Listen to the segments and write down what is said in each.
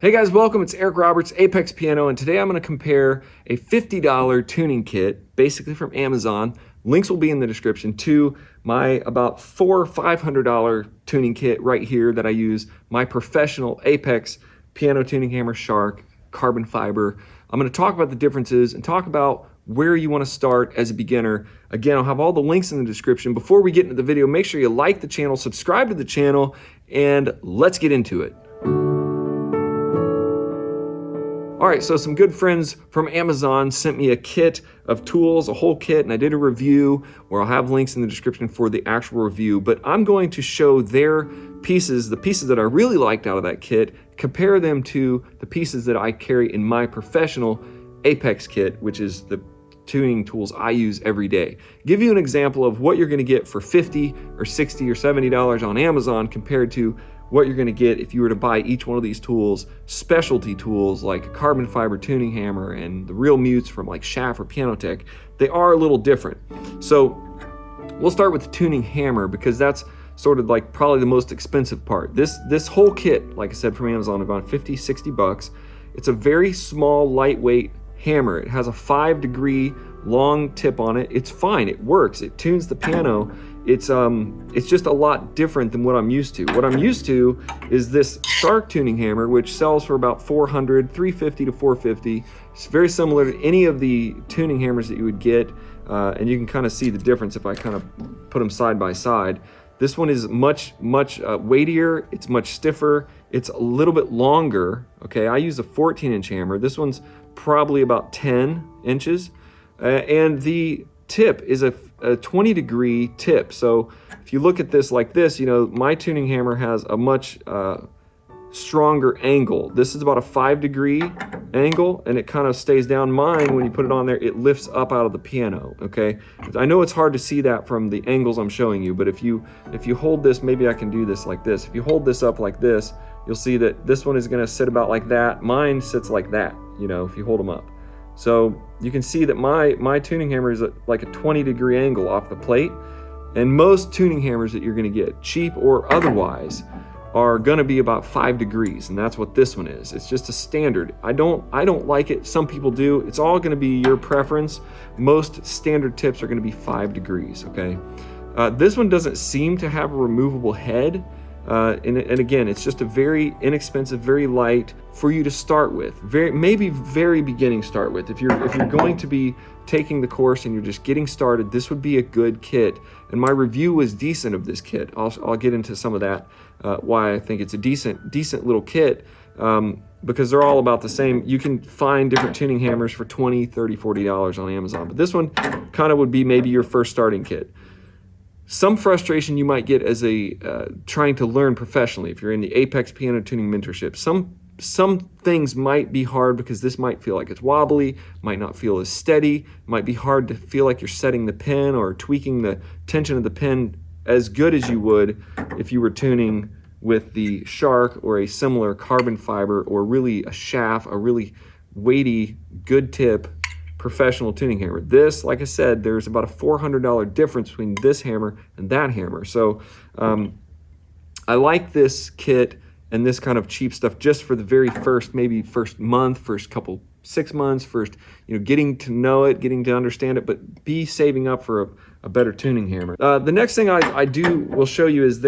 Hey guys, welcome. It's Eric Roberts, Apex Piano, and today I'm going to compare a $50 tuning kit, basically from Amazon. Links will be in the description to my about $400 or $500 tuning kit right here that I use, my professional Apex piano tuning hammer Shark carbon fiber. I'm going to talk about the differences and talk about where you want to start as a beginner. Again, I'll have all the links in the description. Before we get into the video, make sure you like the channel, subscribe to the channel, and let's get into it. All right, so some good friends from Amazon sent me a kit of tools, a whole kit, and I did a review where I'll have links in the description for the actual review, but I'm going to show their pieces, the pieces that I really liked out of that kit, compare them to the pieces that I carry in my professional Apex kit, which is the tuning tools I use every day. Give you an example of what you're gonna get for $50 or $60 or $70 on Amazon compared to what you're gonna get if you were to buy each one of these tools, specialty tools like a carbon fiber tuning hammer and the real mutes from like Schaff or Pianotech. They are a little different. So we'll start with the tuning hammer because that's sort of like probably the most expensive part. This whole kit, like I said, from Amazon, about 50, 60 bucks. It's a very small, lightweight hammer. It has a 5-degree long tip on it. It's fine, it works, it tunes the piano. It's just a lot different than what I'm used to. What I'm used to is this Shark tuning hammer, which sells for about $400, $350 to $450. It's very similar to any of the tuning hammers that you would get, and you can kind of see the difference if I kind of put them side by side. This one is much weightier, it's much stiffer, it's a little bit longer. Okay, I use a 14-inch hammer. This one's probably about 10 inches, and the tip is a 20-degree tip. So if you look at this like this, you know, my tuning hammer has a much stronger angle. This is about a 5-degree angle, and it kind of stays down. Mine, when you put it on there, it lifts up out of the piano. Okay, I know it's hard to see that from the angles I'm showing you, but if you hold this, maybe I can do this like this. If you hold this up like this, you'll see that this one is going to sit about like that. Mine sits like that, you know, if you hold them up. So you can see that my tuning hammer is like a 20-degree angle off the plate, and most tuning hammers that you're going to get, cheap or otherwise, are going to be about 5 degrees, and that's what this one is. It's just a standard. I don't like it. Some people do. It's all going to be your preference. Most standard tips are going to be 5 degrees. Okay, this one doesn't seem to have a removable head. And again, it's just a very inexpensive, very light for you to start with. Maybe very beginning start with. If you're going to be taking the course and you're just getting started, this would be a good kit. And my review was decent of this kit. I'll get into some of that, why I think it's a decent little kit, because they're all about the same. You can find different tuning hammers for $20, $30, $40 on Amazon, but this one kind of would be maybe your first starting kit. Some frustration you might get as a trying to learn professionally if you're in the Apex Piano Tuning Mentorship. Some things might be hard because this might feel like it's wobbly, might not feel as steady, might be hard to feel like you're setting the pen or tweaking the tension of the pen as good as you would if you were tuning with the Shark or a similar carbon fiber or really a Schaff, a really weighty, good tip professional tuning hammer. This, like I said, there's about a $400 difference between this hammer and that hammer. So I like this kit and this kind of cheap stuff just for the very maybe first month, first couple 6 months, first, you know, getting to know it, getting to understand it, but be saving up for a better tuning hammer. The next thing I will show you is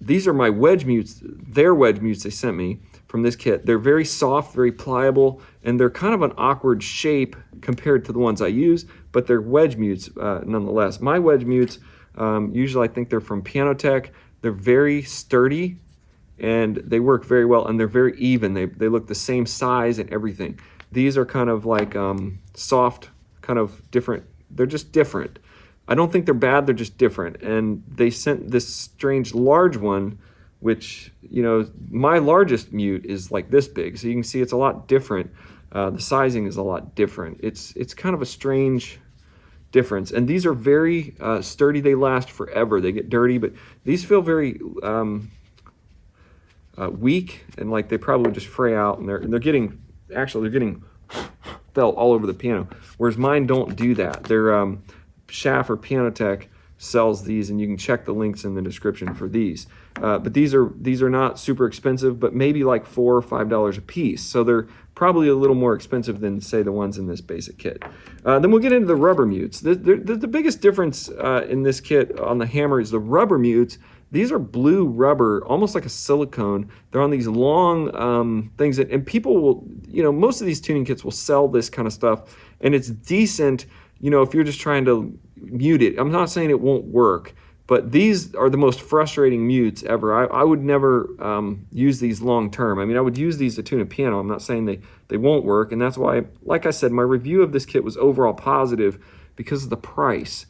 these are my wedge mutes, their wedge mutes they sent me from this kit. They're very soft, very pliable, and they're kind of an awkward shape compared to the ones I use, but they're wedge mutes nonetheless. My wedge mutes, usually I think they're from Pianotech. They're very sturdy, and they work very well, and they're very even. They look the same size and everything. These are kind of like soft, kind of different. They're just different. I don't think they're bad, they're just different. And they sent this strange large one, which, you know, my largest mute is like this big. So you can see it's a lot different. The sizing is a lot different. It's kind of a strange difference. And these are very sturdy. They last forever. They get dirty, but these feel very weak, and like they probably just fray out, and they're getting felt all over the piano. Whereas mine don't do that. They're Schaff or Pianotech sells these, and you can check the links in the description for these. but these are not super expensive, but maybe like $4 or $5 a piece. So they're probably a little more expensive than, say, the ones in this basic kit. Then we'll get into the rubber mutes. The biggest difference in this kit on the hammer is the rubber mutes. These are blue rubber, almost like a silicone. They're on these long things, and people will, most of these tuning kits will sell this kind of stuff, and it's decent, if you're just trying to mute it. I'm not saying it won't work, but these are the most frustrating mutes ever. I would never use these long term. I mean, I would use these to tune a piano. I'm not saying they won't work, and that's why, like I said, my review of this kit was overall positive because of the price.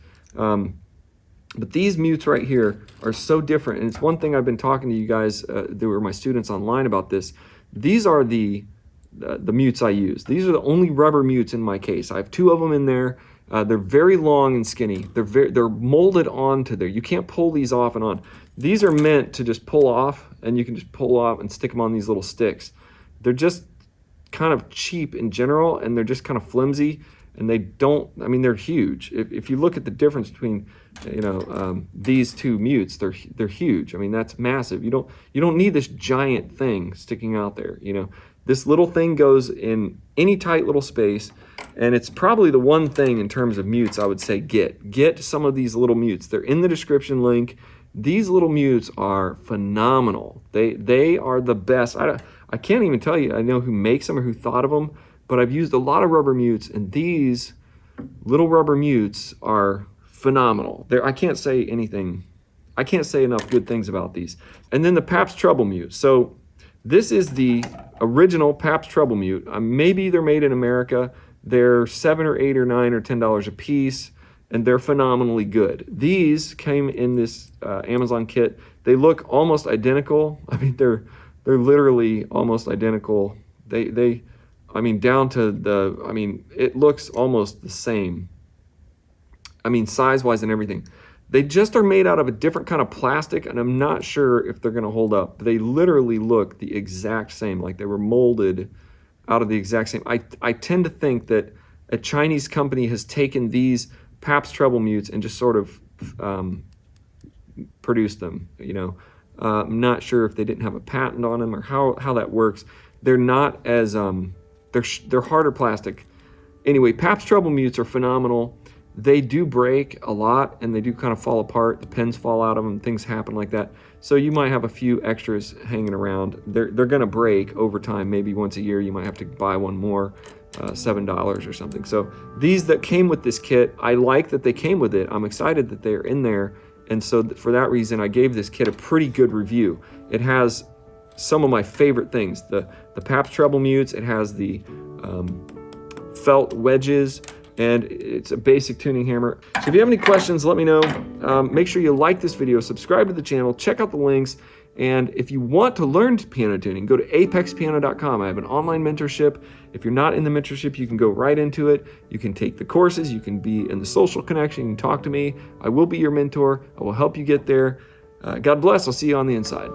But these mutes right here are so different, and it's one thing I've been talking to you guys, there were my students online about this. These are the mutes I use. These are the only rubber mutes in my case. I have 2 of them in there. They're very long and skinny. They're molded onto there. You can't pull these off and on. These are meant to just pull off, and you can just pull off and stick them on these little sticks. They're just kind of cheap in general, and they're just kind of flimsy. And they're huge. If you look at the difference between, these 2 mutes, they're huge. I mean, that's massive. You don't need this giant thing sticking out there. This little thing goes in any tight little space, and it's probably the one thing in terms of mutes I would say get some of these little mutes. They're in the description link. These little mutes are phenomenal. They are the best. I can't even tell you I know who makes them or who thought of them. But I've used a lot of rubber mutes, and these little rubber mutes are phenomenal. I can't say anything. I can't say enough good things about these. And then the Pabst treble mute. So this is the original Pabst treble mute. Maybe they're made in America. They're $7 or $8 or $9 or $10 a piece, and they're phenomenally good. These came in this Amazon kit. They look almost identical. I mean, they're literally almost identical. Down to it looks almost the same. Size-wise and everything. They just are made out of a different kind of plastic, and I'm not sure if they're gonna hold up. They literally look the exact same, like they were molded out of the exact same. I tend to think that a Chinese company has taken these Pabst treble mutes and just sort of produced them, I'm not sure if they didn't have a patent on them or how that works. They're not as, they're harder plastic. Anyway, Pabst treble mutes are phenomenal. They do break a lot, and they do kind of fall apart. The pins fall out of them, things happen like that. So you might have a few extras hanging around. They're gonna break over time. Maybe once a year you might have to buy one more, $7 or something. So these that came with this kit, I like that they came with it. I'm excited that they're in there. And so for that reason, I gave this kit a pretty good review. It has some of my favorite things. The Pabst treble mutes, it has the felt wedges, and it's a basic tuning hammer. So if you have any questions, let me know. Make sure you like this video, subscribe to the channel, check out the links, and if you want to learn piano tuning, go to apexpiano.com. I have an online mentorship. If you're not in the mentorship, you can go right into it. You can take the courses, you can be in the social connection, you can talk to me. I will be your mentor. I will help you get there. God bless. I'll see you on the inside.